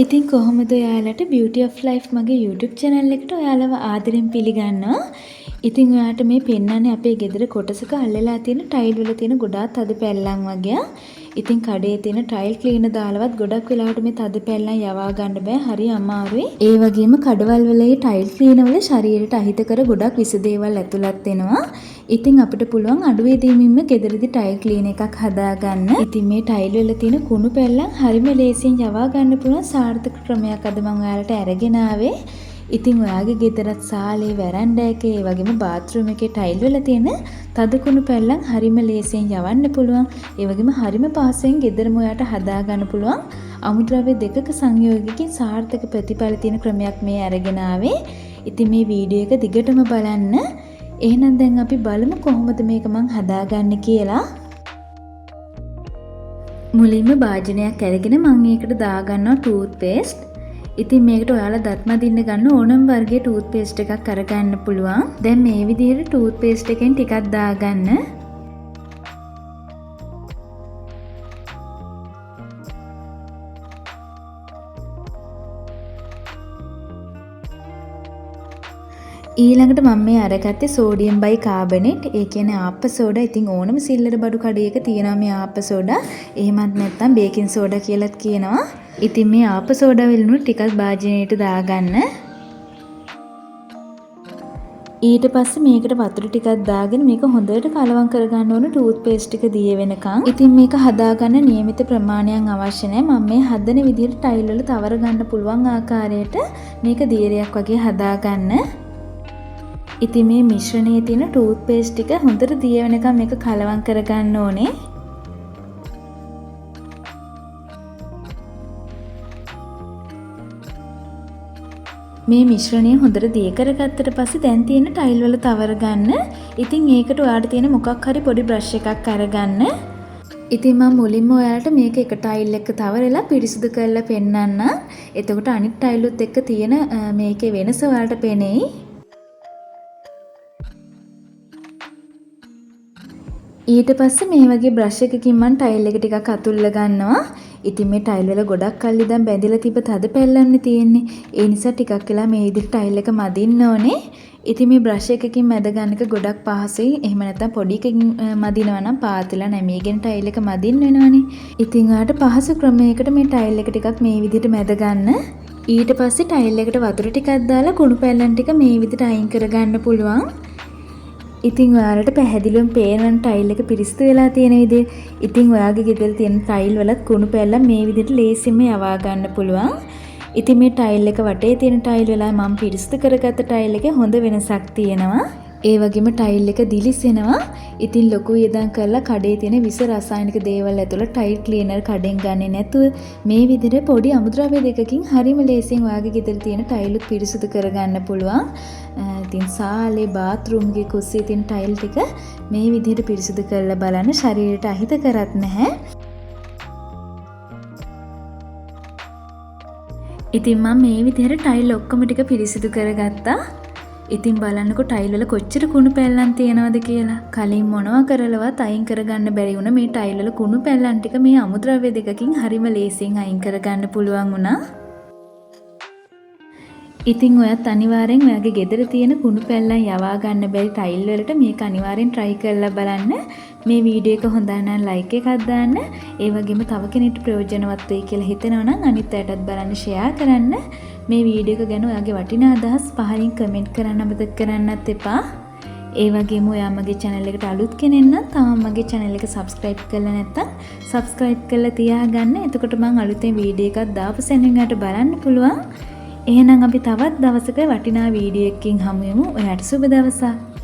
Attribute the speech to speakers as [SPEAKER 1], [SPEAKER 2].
[SPEAKER 1] ඉතින් කොහොමද ඔයාලට Beauty of Life මගේ YouTube channel එකට ඔයාලව ආදරෙන් පිළිගන්නවා. ඉතින් ඔයාලට මේ පෙන්නන්නේ අපේ ගෙදර කොටසක අල්ලලා තියෙන ටයිල් වල තියෙන ගොඩාක් තද පැල්ලම් වගේ. ඉතින් කඩේ තියෙන ටයිල් ක්ලීනර් දාලවත් ගොඩක් වෙලාවට මේ තද පැල්ලම් යවා ගන්න බෑ. හරි අමාරුයි. ඒ වගේම කඩවල් වල ඒ ටයිල් ක්ලීනර් වල ශරීරයට අහිතකර ගොඩක් විස දේවල් ඇතුළත් වෙනවා. ඉතින් අපිට පුළුවන් අඩුවේ දීමින්ම ගෙදරදී ටයිල් ක්ලීන් එකක් හදාගන්න. ඉතින් මේ ටයිල් වල තියෙන කුණු පැල්ලම් හරිම ලේසියෙන් යවා ගන්න පුළුවන් සාර්ථක ක්‍රමයක් අද මම ඔයාලට අරගෙන ආවේ. ඉතින් ඔයාගේ ගෙදරත් සාලේ වැරන්ඩා එකේ ඒ වගේම බාත්රූම් එකේ ටයිල් වල තියෙන තද කුණු පැල්ලම් හරිම ලේසියෙන් යවන්න පුළුවන්. ඒ වගේම හරිම පහසුවෙන් ගෙදරම ඔයාට හදා ගන්න පුළුවන්. අමුද්‍රව්‍ය දෙකක සංයෝගයකින් සාර්ථක ප්‍රතිඵල තියෙන ක්‍රමයක් මේ අරගෙන ආවේ. ඉතින් මේ වීඩියෝ එක දිගටම බලන්න. එහෙනම් දැන් අපි බලමු කොහොමද මේක මං හදාගන්නේ කියලා. මුලින්ම භාජනයක් අරගෙන මම මේකට දාගන්නවා ටූත් පේස්ට්. ඉතින් මේකට ඔයාලා දත් මදින්න ගන්න ඕනම වර්ගයේ ටූත් පේස්ට් එකක් අරගන්න පුළුවන්. දැන් මේ විදිහට ටූත් පේස්ට් එකෙන් ටිකක් දාගන්න. ඊළඟට මම මේ අරගත්තේ සෝඩියම් බයිකාබනේට්. ඒ කියන්නේ ආප්ප සෝඩා. ඉතින් ඕනම සිල්ලර බඩු කඩේක තියෙනවා මේ ආප්ප සෝඩා. එහෙමත් නැත්නම් බේකින් සෝඩා කියලාත් කියනවා. ඉතින් මේ ආප්ප සෝඩා වලිනුත් ටිකක් භාජනයට දාගන්න. ඊට පස්සේ මේකට වතුර ටිකක් දාගෙන මේක හොඳට කලවම් කරගන්න ඕන ටූත් පේස්ට් එක දිය වෙනකන්. ඉතින් මේක හදාගන්න නියමිත ප්‍රමාණයක් අවශ්‍ය නැහැ. මම මේ හදන විදිහට ටයිල් වල තවර ගන්න පුළුවන් ආකාරයට මේක දීරයක් වගේ හදාගන්න. ඉතින් මේ මිශ්‍රණයේ තියෙන ටූත් පේස්ට් ටික හොඳට දිය වෙනකම් මේක කලවම් කරගන්න ඕනේ. මේ මිශ්‍රණය හොඳට දිය කරගත්තට පස්සේ දැන් තියෙන ටයිල් වල තවර ගන්න. ඉතින් ඒකට ඔයාලට තියෙන මොකක් හරි පොඩි බ්‍රෂ් එකක් අරගන්න. ඉතින් මම මුලින්ම ඔයාලට මේක එක ටයිල් එක තවරලා පිරිසිදු කරලා පෙන්නන්න. එතකොට අනිත් ටයිලුත් එක්ක තියෙන මේකේ වෙනස ඔයාලට පේනෙයි. ඊට පස්සේ මේ වගේ බ්‍රෂ් එකකින් මම ටයිල් එක ටිකක් අතුල්ලා ගන්නවා. ඉතින් මේ ටයිල් වල ගොඩක් කල් ඉඳන් බැඳලා තිබ්බ තද පැල්ලම්නේ තියෙන්නේ. ඒ නිසා ටිකක් වෙලා මේ විදිහට ටයිල් එක මදින්න ඕනේ. ඉතින් මේ බ්‍රෂ් එකකින් මැද ගන්න එක ගොඩක් පහසුයි. එහෙම නැත්නම් පොඩි එකකින් මදිනවා නම් පාතලා නැමීගෙන ටයිල් එක මදින්න වෙනවනේ. ඉතින් ඔයාලට පහසු ක්‍රමයකට මේ ටයිල් එක ටිකක් මේ විදිහට මැද ගන්න. ඊට පස්සේ ටයිල් එකට වතුර ටිකක් දාලා කුණු පැල්ලම් ටික මේ විදිහට අයින් කරගන්න පුළුවන්. ඉතින් ඔයාලට පැහැදිලිවම පේනවනේ ටයිල් එක පිරිසිදු වෙලා තියෙන විදිහ. ඉතින් ඔයාගේ ගෙදර තියෙන ටයිල් වලත් කුණු පැල්ලම් මේ විදිහට ලේසියෙන්ම යවා ගන්න පුළුවන්. ඉතින් මේ ටයිල් එක වටේ තියෙන ටයිල් වල මම පිරිසිදු කරගත්ත ටයිල් එකේ හොඳ වෙනසක් තියෙනවා. ඒ වගේම ටයිල් එක දිලිසෙනවා. ඉතින් ලොකු වියදම් කරලා කඩේ තියෙන විස රසායනික දේවල් ඇතුළේ ටයිල් ක්ලීනර් කඩෙන් ගන්නේ නැතුව මේ විදිහට පොඩි අමුද්‍රව්‍ය දෙකකින් හරිම ලේසියෙන් ඔයාගේ ගෙදර තියෙන ටයිලුත් පිරිසිදු කරගන්න පුළුවන්. ඉතින් සාලේ බාත්රූම් එකේ කුස්සියේ තියෙන ටයිල් ටික මේ විදිහට පිරිසිදු කරලා බලන්න. ශරීරයට අහිත කරත් නැහැ. ඉතින් මම මේ විදිහට ටයිල් ඔක්කොම ටික පිරිසිදු කරගත්තා. ඉතින් බලන්නකො ටයිල් වල කොච්චර කුණු පැල්ලම් තියෙනවද කියලා. කලින් මොනවා කරලවත් අයින් කරගන්න බැරි වුණා. මේ ටයිල් වල කුණු පැල්ලම් ටික මේ අමුද්‍රව්‍ය දෙකකින් හරිම ලේසියෙන් අයින් කරගන්න පුළුවන් වුණා. ඉතින් ඔයත් අනිවාර්යෙන් ඔයාගේ ගෙදර තියෙන කුණු පැල්ලම් යවා ගන්න බැරි ටයිල් වලට මේක අනිවාර්යෙන් try කරලා බලන්න. මේ වීඩියෝ එක හොඳ නම් like එකක් දාන්න. ඒ වගේම තව කෙනෙක්ට ප්‍රයෝජනවත් වෙයි කියලා හිතෙනවා නම් අනිත් අයටත් බලන්න share කරන්න. මේ වීඩියෝ එක ගැන ඔයාගේ වටිනා අදහස් පහලින් කමෙන්ට් කරන්න අමතක කරන්නත් එපා. ඒ වගේම ඔයා මගේ channel එකට අලුත් කෙනෙක් නම් තාම මගේ channel එක subscribe කරලා නැත්නම් subscribe කරලා තියාගන්න. එතකොට මම අලුතෙන් වීඩියෝ එකක් දාපු සැනින් ඔයාට බලන්න පුළුවන්. එහෙනම් අපි තවත් දවසක වටිනා වීඩියෝ එකකින් හමු වෙමු. ඔයාට සුබ දවසක්.